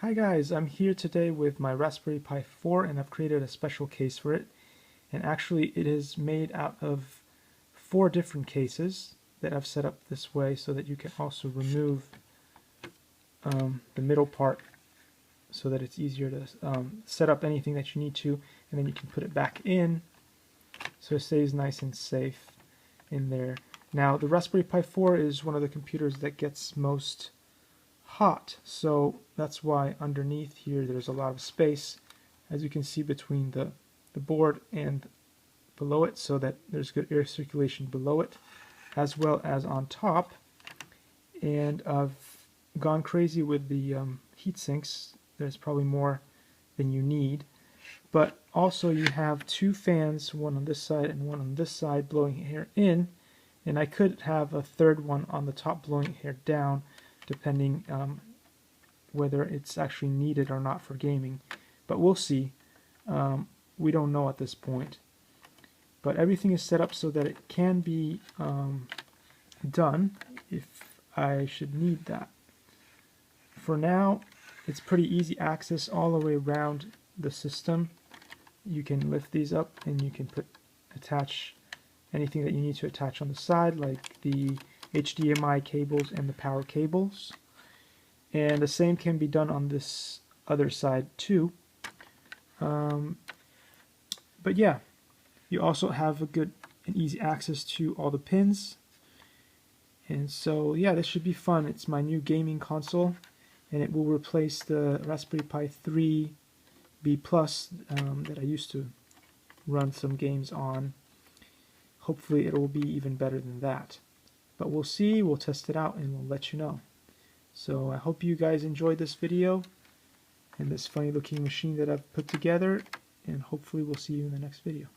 Hi guys, I'm here today with my Raspberry Pi 4 and I've created a special case for it. And actually it is made out of 4 different cases that I've set up this way so that you can also remove the middle part so that it's easier to set up anything that you need to, and then you can put it back in so it stays nice and safe in there. Now the Raspberry Pi 4 is one of the computers that gets most hot, so that's why underneath here there's a lot of space, as you can see, between the board and below it, so that there's good air circulation below it as well as on top. And I've gone crazy with the heat sinks. There's probably more than you need, but also you have 2 fans, one on this side and one on this side, blowing air in, and I could have a third one on the top blowing air down, depending whether it's actually needed or not for gaming, but we'll see. We don't know at this point, but everything is set up so that it can be done if I should need that. For now, it's pretty easy access all the way around the system. You can lift these up and you can attach anything that you need to attach on the side, like the HDMI cables and the power cables. And the same can be done on this other side too. But yeah, you also have a good and easy access to all the pins. And so yeah, this should be fun. It's my new gaming console, and it will replace the Raspberry Pi 3B Plus that I used to run some games on. Hopefully it will be even better than that. But we'll see, we'll test it out, and we'll let you know. So I hope you guys enjoyed this video and this funny looking machine that I've put together, and hopefully we'll see you in the next video.